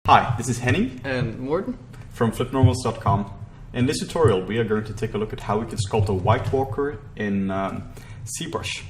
Hi, this is Henning And Morten from flipnormals.com. In this tutorial we are going to take a look at how we can sculpt a White Walker in ZBrush.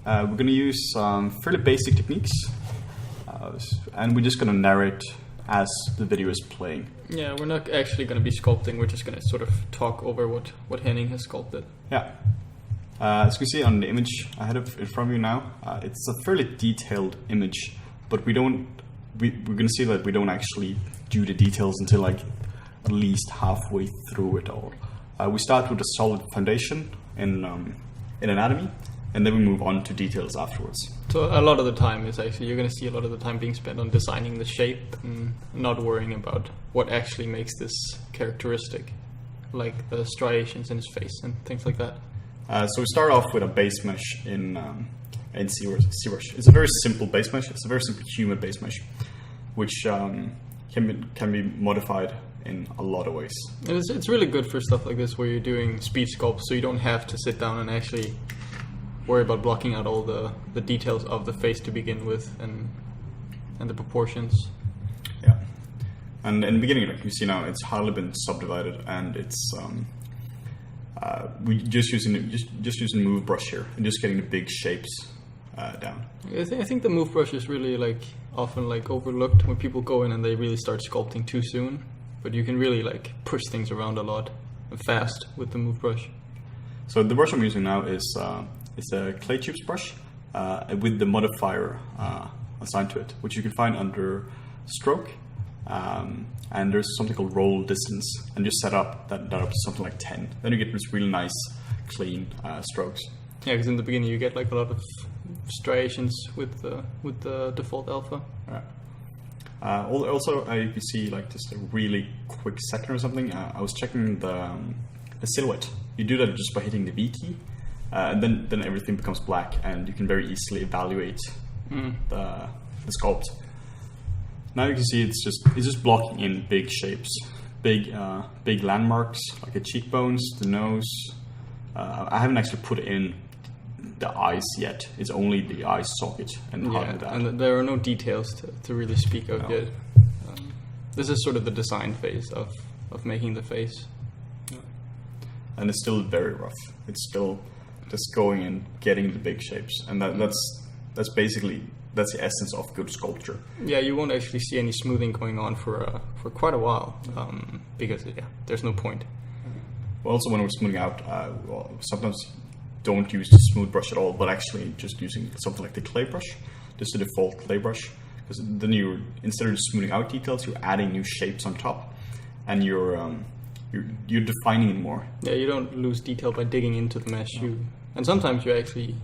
We're going to use fairly basic techniques and we're just going to narrate as the video is playing. Yeah, we're not actually going to be sculpting, we're just going to sort of talk over what Henning has sculpted. Yeah. As you can see on the image I have in front of you now, it's a fairly detailed image, but we're going to see that we don't actually do the details until like at least halfway through it all. We start with a solid foundation in anatomy, and then we move on to details afterwards. So a lot of the time is actually, you're going to see a lot of the time being spent on designing the shape and not worrying about what actually makes this characteristic, like the striations in his face and things like that. So we start off with a base mesh in ZBrush. It's a very simple base mesh. It's a very simple human base mesh, which can be modified in a lot of ways. And it's really good for stuff like this where you're doing speed sculpt, so you don't have to sit down and actually worry about blocking out all the details of the face to begin with and the proportions. Yeah, and in the beginning, like you see now, it's hardly been subdivided, and it's we just using move brush here and just getting the big shapes down. I think the move brush is really like often like overlooked when people go in and they really start sculpting too soon, but you can really like push things around a lot and fast with the move brush. So the brush I'm using now is a clay tubes brush with the modifier assigned to it, which you can find under stroke, and there's something called roll distance, and just set up that up to something like 10. Then you get this really nice clean strokes. Yeah, because in the beginning you get like a lot of striations with the default alpha. Yeah. Also, you can see like just a really quick second or something. I was checking the silhouette. You do that just by hitting the V key, and then everything becomes black, and you can very easily evaluate the sculpt. Now you can see it's just blocking in big shapes, big landmarks like the cheekbones, the nose. I haven't actually put in the eyes yet. It's only the eye socket and hardly that. And there are no details to really speak of yet. This is sort of the design phase of making the face. Yeah. And it's still very rough. It's still just going and getting the big shapes, and that's basically the essence of good sculpture. Yeah, you won't actually see any smoothing going on for quite a while, because there's no point. Well, also when we're smoothing out, sometimes don't use the smooth brush at all, but actually just using something like the clay brush, just the default clay brush, because then instead of just smoothing out details, you're adding new shapes on top, and you're defining it more. Yeah, you don't lose detail by digging into the mesh. And sometimes you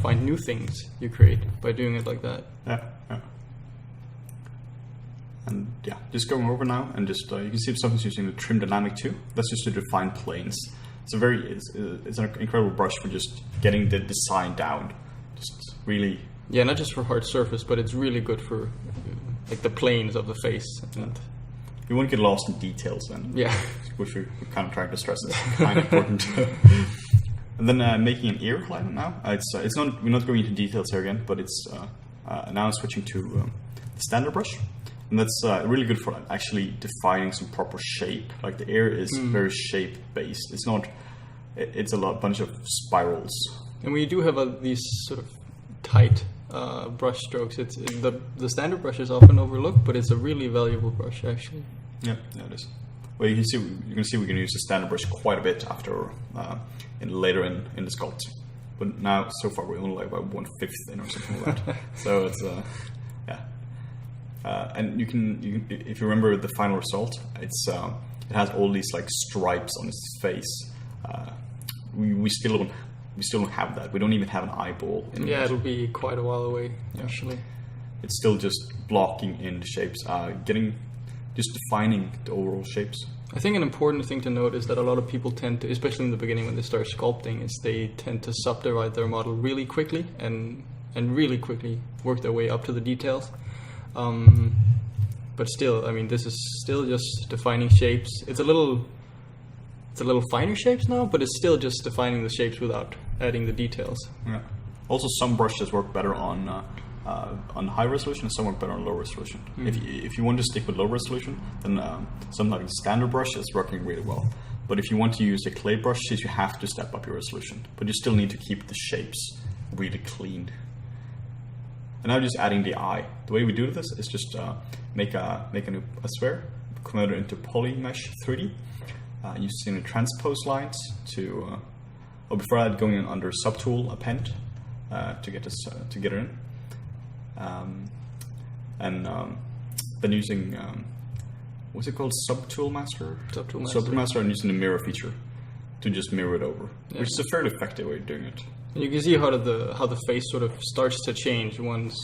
find new things you create by doing it like that. Yeah. And yeah, just going over now, and just you can see if something's using the trim dynamic too. That's just to define planes. It's an incredible brush for just getting the design down. Just really. Yeah, not just for hard surface, but it's really good for like the planes of the face. And you won't get lost in details then. Yeah. Which we're kind of trying to stress is kind of important. And then making an ear line now. It's not. We're not going into details here again, but it's now switching to the standard brush. And that's really good for actually defining some proper shape. Like the ear is very shape based. It's not. It's a bunch of spirals. And when you do have these sort of tight brush strokes, the standard brush is often overlooked, but it's a really valuable brush actually. Yeah, it is. Well, you can see we can use the standard brush quite a bit after later in the sculpt. But now so far we're only like about 1/5 in or something like that. So it's and you can if you remember the final result, it has all these like stripes on its face. We still don't have that. We don't even have an eyeball. It'll be quite a while away actually. It's still just blocking in the shapes, just defining the overall shapes. I think an important thing to note is that a lot of people tend to, especially in the beginning when they start sculpting, is they tend to subdivide their model really quickly and really quickly work their way up to the details. But still, I mean, this is still just defining shapes. It's a little finer shapes now, but it's still just defining the shapes without adding the details. Yeah. Also, some brushes work better on on high resolution and somewhat better on low resolution. If you want to stick with low resolution, then something like standard brush is working really well. But if you want to use a clay brush, you have to step up your resolution. But you still need to keep the shapes really clean. And now just adding the eye. The way we do this is just make a sphere, convert it into polymesh 3D, using the transpose lines to, or before that, going in under subtool append to get this to get it in. Then using what's it called, Subtool Master, and using the mirror feature to just mirror it over, which is a fairly effective way of doing it. And you can see how the face sort of starts to change once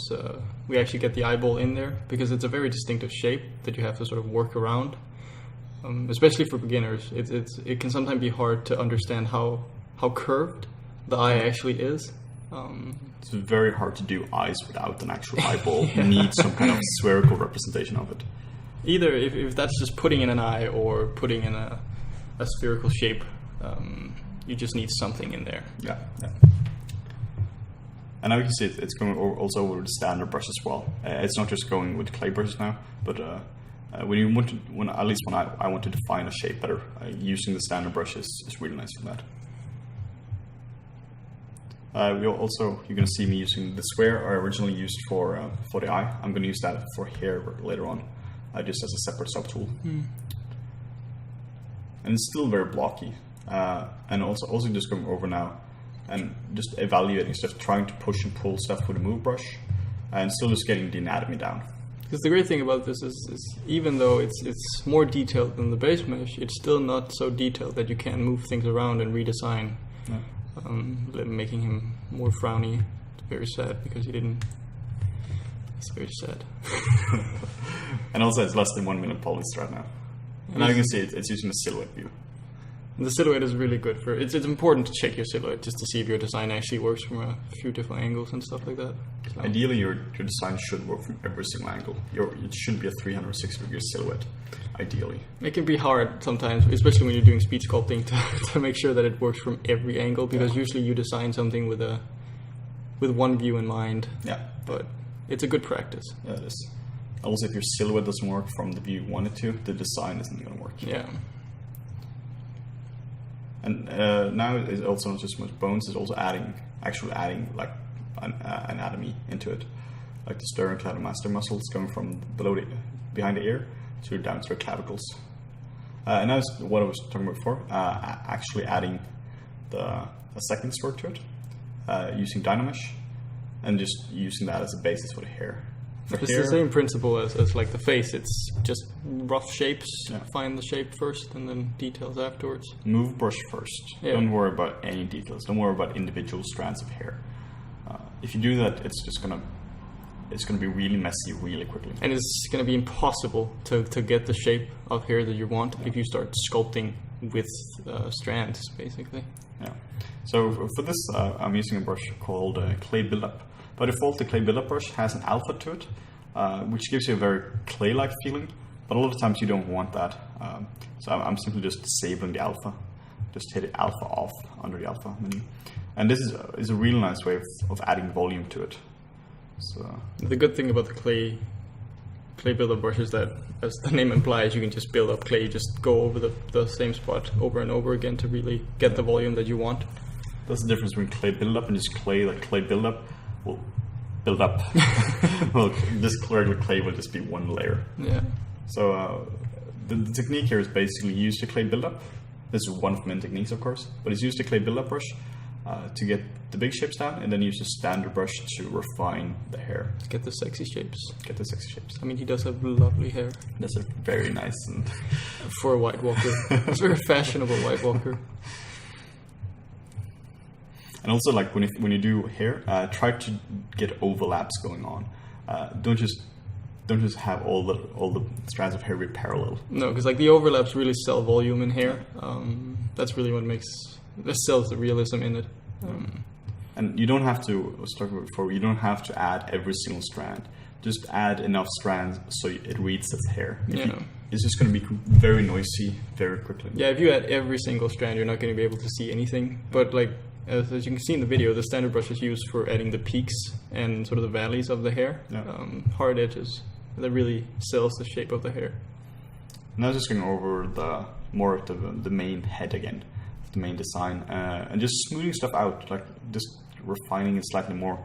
we actually get the eyeball in there, because it's a very distinctive shape that you have to sort of work around, especially for beginners. It can sometimes be hard to understand how curved the eye actually is. It's very hard to do eyes without an actual eyeball. You need some kind of spherical representation of it. Either if that's just putting in an eye or putting in a spherical shape, you just need something in there. Yeah. And now you can see it's going also over the standard brush as well. It's not just going with clay brushes now, but when I want to define a shape better, using the standard brush is really nice for that. You're going to see me using the sphere I originally used for the eye. I'm going to use that for hair later on, just as a separate subtool. And it's still very blocky. And also just going over now and just evaluating stuff, trying to push and pull stuff with a move brush, and still just getting the anatomy down. Because the great thing about this is even though it's more detailed than the base mesh, it's still not so detailed that you can't move things around and redesign. Making him more frowny. It's very sad because he didn't. It's very sad. And also it's less than 1 minute polystrad now. And now you can see it's using the silhouette view. The silhouette is really good for it's important to check your silhouette just to see if your design actually works from a few different angles and stuff like that. So. Ideally, your design should work from every single angle. It should be a 360-degree silhouette, ideally. It can be hard sometimes, especially when you're doing speed sculpting, to make sure that it works from every angle, because usually you design something with one view in mind. Yeah. But it's a good practice. Yeah, it is. Also, if your silhouette doesn't work from the view you want it to, the design isn't going to work. Yeah. And now it's also not just so much bones, it's also adding like anatomy into it. Like the sternocleidomastoid muscles going from behind the ear to down to the clavicles. And that's what I was talking about before, actually adding a second stroke to it, using Dynamesh, and just using that as a basis for the hair. It's the same principle as like the face. It's just rough shapes. Yeah. Find the shape first and then details afterwards. Move brush first. Yeah. Don't worry about any details. Don't worry about individual strands of hair. If you do that, it's gonna be really messy really quickly. And it's gonna be impossible to get the shape of hair that you want if you start sculpting with strands, basically. Yeah. So for this, I'm using a brush called Clay Buildup. By default, the Clay Buildup brush has an alpha to it, which gives you a very clay-like feeling, but a lot of times you don't want that. So I'm simply just disabling the alpha. Just hit alpha off under the alpha menu. And this is a really nice way of adding volume to it. So the good thing about the clay buildup brush is that, as the name implies, you can just build up clay. You just go over the same spot over and over again to really get the volume that you want. That's the difference between Clay Buildup and just clay. Like Clay Buildup will build up. Well, this regular clay will just be one layer. Yeah. So the technique here is basically use the Clay Buildup. This is one of many techniques, of course, but it's use the Clay Buildup brush to get the big shapes down, and then use the standard brush to refine the hair. Get the sexy shapes. I mean, he does have lovely hair. That's a very nice and for a White Walker. It's a very fashionable White Walker. And also, like when you do hair, try to get overlaps going on. Don't just have all the strands of hair be parallel. No, because like the overlaps really sell volume in hair. That's really what sells the realism in it. And you don't have to, I was talking about before, you don't have to add every single strand. Just add enough strands so it reads as hair. It's just going to be very noisy very quickly. Yeah, if you add every single strand, you're not going to be able to see anything. But like as you can see in the video, the standard brush is used for adding the peaks and sort of the valleys of the hair. Yeah. Hard edges that really sells the shape of the hair. Now just going over more of the main head again, the main design, and just smoothing stuff out, like just refining it slightly more.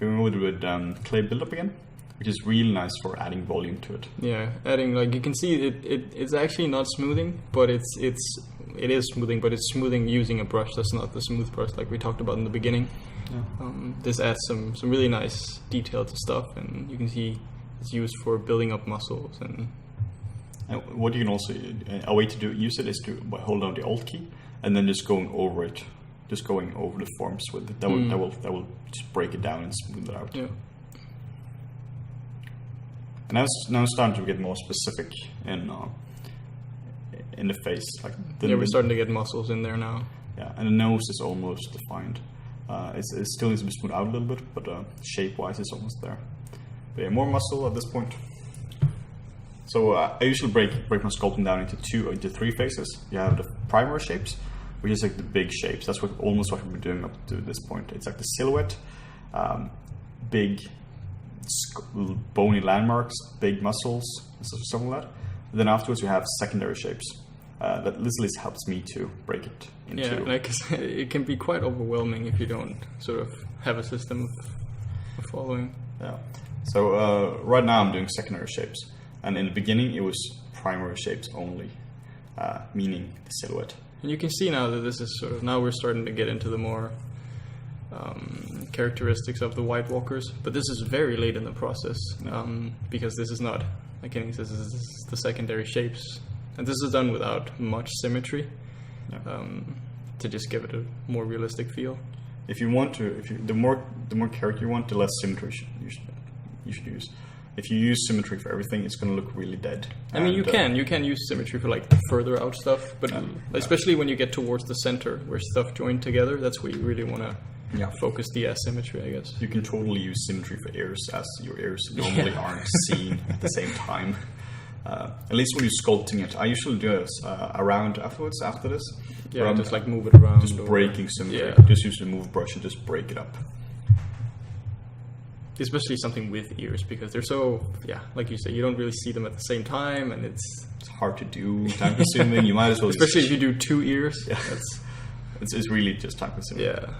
Going over with clay buildup again, which is really nice for adding volume to it. Yeah, adding, like you can see it's actually not smoothing, but it is smoothing, but it's smoothing using a brush that's not the smooth brush like we talked about in the beginning. Yeah. This adds some really nice detail to stuff, and you can see it's used for building up muscles. And what you can also, a way to use it is to hold down the Alt key and then just going over it, just going over the forms with it. That will just break it down and smooth it out. Yeah. And now it's starting to get more specific in the face. Like we're starting to get muscles in there now. Yeah, and the nose is almost defined. It still needs to be smoothed out a little bit, but shape-wise, it's almost there. But yeah, more muscle at this point. So I usually break my sculpting down into three phases. You have the primary shapes, which is like the big shapes. That's almost what we've been doing up to this point. It's like the silhouette, big bony landmarks, big muscles, and stuff like that. And then afterwards, you have secondary shapes. That literally helps me to break it into. Yeah, like it can be quite overwhelming if you don't sort of have a system of following. Yeah. So right now I'm doing secondary shapes, and in the beginning it was primary shapes only, meaning the silhouette. And you can see now that this is sort of, now we're starting to get into the more characteristics of the White Walkers, but this is very late in the process, because this is not, like Henning says, this is the secondary shapes, and this is done without much symmetry, to just give it a more realistic feel. If you want to, the more character you want, the less symmetry you should use. If you use symmetry for everything, it's going to look really dead. I mean, you can use symmetry for like further out stuff, but especially when you get towards the center where stuff joined together, that's where you really want to focus the asymmetry, I guess. You can totally use symmetry for ears, as your ears normally aren't seen at the same time. At least when you're sculpting it. I usually do this around afterwards, after this. Yeah, just like move it around. Just breaking symmetry. Yeah. Just use the move brush and just break it up. Especially something with ears, because they're so, like you say, you don't really see them at the same time, and it's hard to do, time consuming. You might as well. Especially if you do two ears. Yeah. It's really just time consuming. Yeah.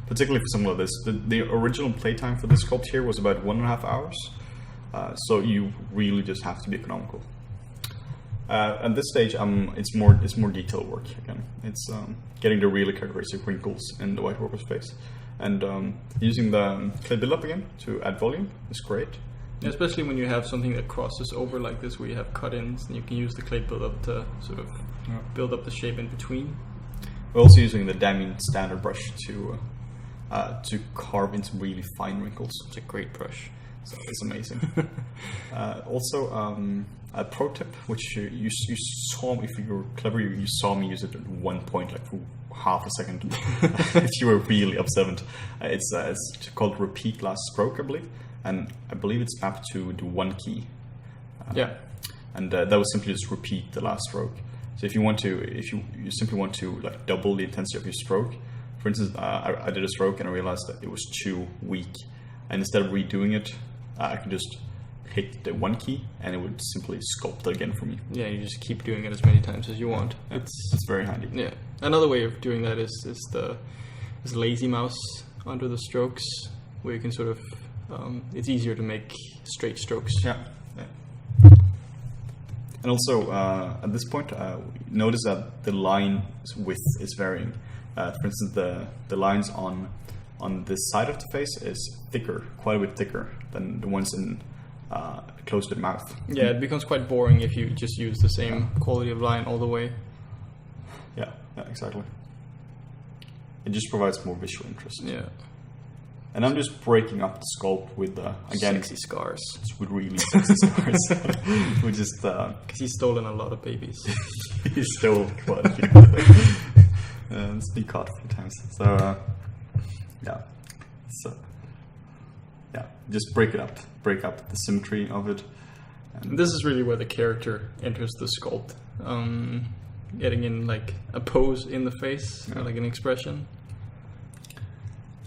Particularly for something like this. The original playtime for this sculpt here was about 1.5 hours. So you really just have to be economical. At this stage, it's more detail work again. It's getting the really characteristic wrinkles in the White Walker's face. And using the clay buildup again to add volume is great. Yeah, especially when you have something that crosses over like this, where you have cut-ins, and you can use the clay buildup to sort of build up the shape in between. We're also using the Damien standard brush to carve into really fine wrinkles. It's a great brush. So it's amazing. Also, a pro tip, which you saw, if you were clever, you saw me use it at one point, like for half a second. If you were really observant, it's called repeat last stroke, I believe, and I believe it's mapped to the one key. And that was simply just repeat the last stroke. So if you simply want to like double the intensity of your stroke, for instance, I did a stroke and I realized that it was too weak, and instead of redoing it, I could just hit the one key and it would simply sculpt it again for me. Yeah, you just keep doing it as many times as you want. Yeah, it's very handy. Yeah. Another way of doing that is lazy mouse under the strokes, where you can sort of it's easier to make straight strokes. Yeah. And also at this point, notice that the line width is varying. For instance, the lines on this side of the face is thicker, quite a bit thicker than the ones in close to the mouth. Yeah, it becomes quite boring if you just use the same quality of line all the way. Yeah, exactly. It just provides more visual interest. Yeah. And I'm just breaking up the sculpt with, again... sexy scars. With really sexy scars. We just... Because he's stolen a lot of babies. He stole quite a few. It's been caught a few times. So, just break up the symmetry of it. And this is really where the character enters the sculpt. Getting in like a pose in the face, like an expression.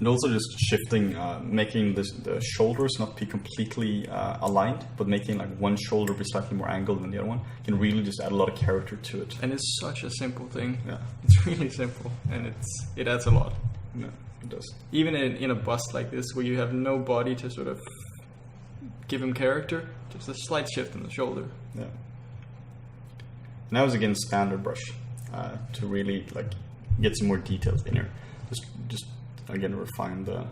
And also just shifting, making the shoulders not be completely aligned, but making like one shoulder be slightly more angled than the other one can really just add a lot of character to it. And it's such a simple thing. Yeah, It's really simple, and it adds a lot. yeah, it does. Even in a bust like this, where you have no body to sort of give him character, just a slight shift in the shoulder. Yeah. Now is again standard brush to really like get some more details in here. Just again refine the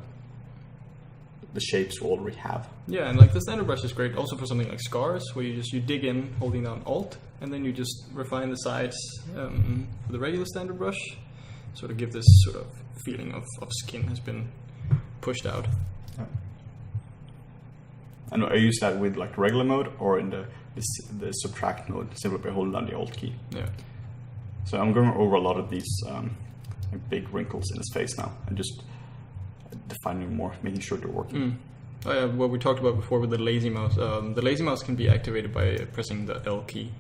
shapes we already have. Yeah, and like the standard brush is great also for something like scars, where you dig in holding down Alt, and then you just refine the sides with the regular standard brush, sort of give this sort of feeling of skin has been pushed out. Yeah. And I use that with like regular mode or in the subtract mode, simply by holding down the Alt key. Yeah. So I'm going over a lot of these like big wrinkles in his face now, and just defining more, making sure they're working. Oh yeah, what we talked about before with the lazy mouse. The lazy mouse can be activated by pressing the L key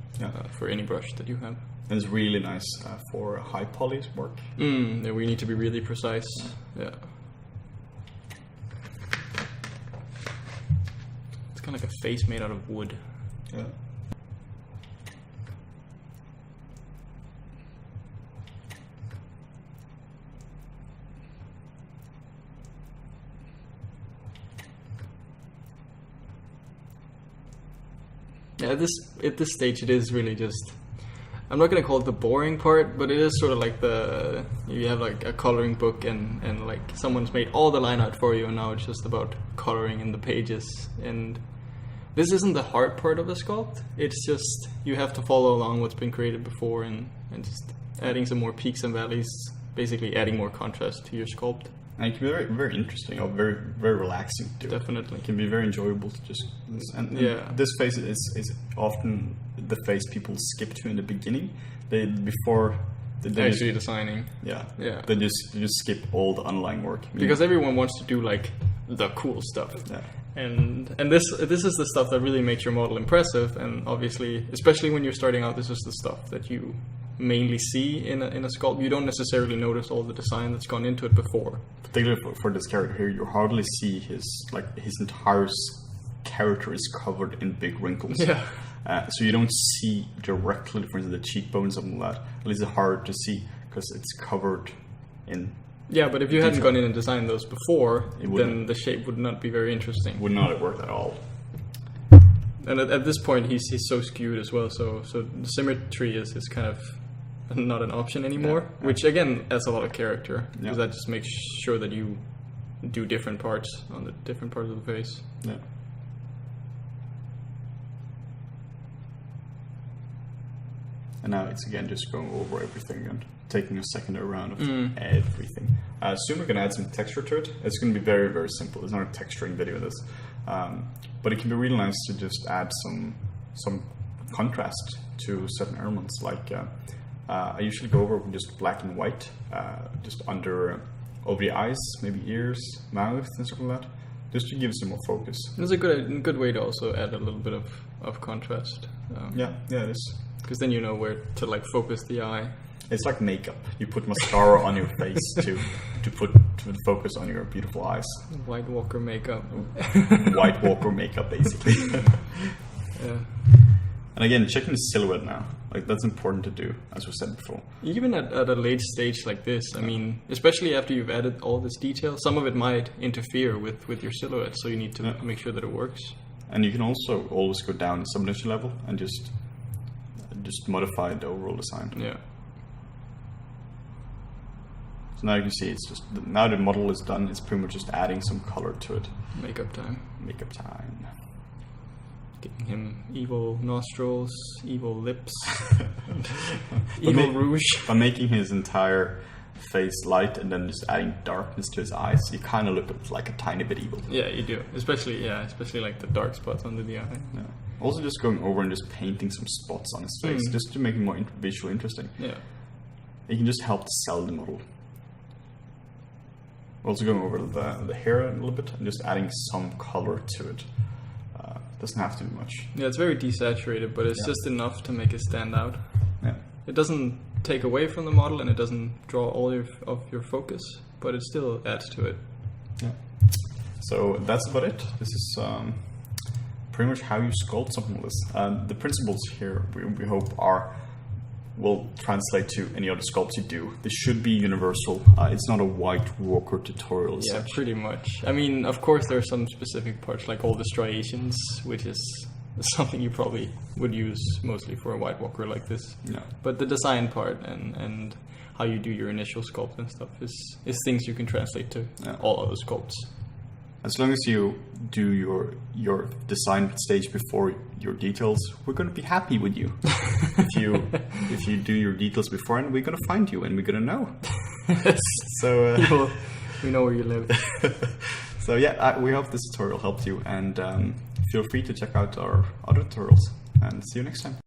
for any brush that you have. And it's really nice for high poly work. Yeah, we need to be really precise. Yeah. It's kind of like a face made out of wood. Yeah. Yeah, at this stage, it is really just. I'm not gonna call it the boring part, but it is sort of like you have like a coloring book and like someone's made all the line art for you, and now it's just about coloring in the pages. And this isn't the hard part of a sculpt. It's just you have to follow along what's been created before and just adding some more peaks and valleys, basically adding more contrast to your sculpt. And it can be very, very interesting or very, very relaxing to do. Definitely. It can be very enjoyable to just... And this phase is often the phase people skip to in the beginning. They Actually designing. Yeah. Yeah. They just skip all the underlying work. Because everyone wants to do like the cool stuff. Yeah. And this is the stuff that really makes your model impressive, and obviously, especially when you're starting out, this is the stuff that you mainly see in a sculpt. You don't necessarily notice all the design that's gone into it before. Particularly for this character here, you hardly see his entire character is covered in big wrinkles. Yeah. So you don't see directly, for instance, the cheekbones and all that. At least it's hard to see because it's covered in. Yeah, but if you hadn't gone in and designed those before, then wouldn't. the shape would not be very interesting. Would not have worked at all. And at this point, he's so skewed as well. So the symmetry is kind of not an option anymore, which again adds a lot of character because that just makes sure that you do different parts on the different parts of the face. Yeah. And now it's again just going over everything and taking a secondary round of everything. Soon we're going to add some texture to it. It's going to be very, very simple. It's not a texturing video, this. But it can be really nice to just add some contrast to certain elements. Like I usually go over with just black and white, just over the eyes, maybe ears, mouth, and stuff like that, just to give some more focus. It's a good way to also add a little bit of contrast. Yeah, it is. Because then you know where to like focus the eye. It's like makeup. You put mascara on your face to focus on your beautiful eyes. White Walker makeup. White Walker makeup, basically. Yeah. And again, checking the silhouette now. Like that's important to do, as we said before. Even at a late stage like this, I mean, especially after you've added all this detail, some of it might interfere with your silhouette, so you need to make sure that it works. And you can also always go down the subdivision level and just modify the overall design. Yeah. So now you can see it's just now the model is done. It's pretty much just adding some color to it. Makeup time. Makeup time. Giving him evil nostrils, evil lips, evil rouge. By making his entire face light and then just adding darkness to his eyes, you kind of look like a tiny bit evil. Yeah, you do. Especially like the dark spots under the eye. Yeah. Also just going over and just painting some spots on his face, just to make it more visually interesting. Yeah. You can just help to sell the model. Also going over the hair a little bit and just adding some color to it. Doesn't have to be much. Yeah, it's very desaturated, but it's just enough to make it stand out. Yeah. It doesn't take away from the model and it doesn't draw all of your focus, but it still adds to it. Yeah. So that's about it. This is pretty much how you sculpt something like this. The principles here we hope will translate to any other sculpts you do. This should be universal. It's not a White Walker tutorial. Yeah, such. pretty much. I mean, of course, there are some specific parts, like all the striations, which is something you probably would use mostly for a White Walker like this. Yeah. But the design part and how you do your initial sculpt and stuff is things you can translate to all other sculpts. As long as you do your design stage before your details, we're going to be happy with you. if you do your details beforehand, we're going to find you and we're going to know. So we know where you live. So yeah, we hope this tutorial helped you, and feel free to check out our other tutorials. And see you next time.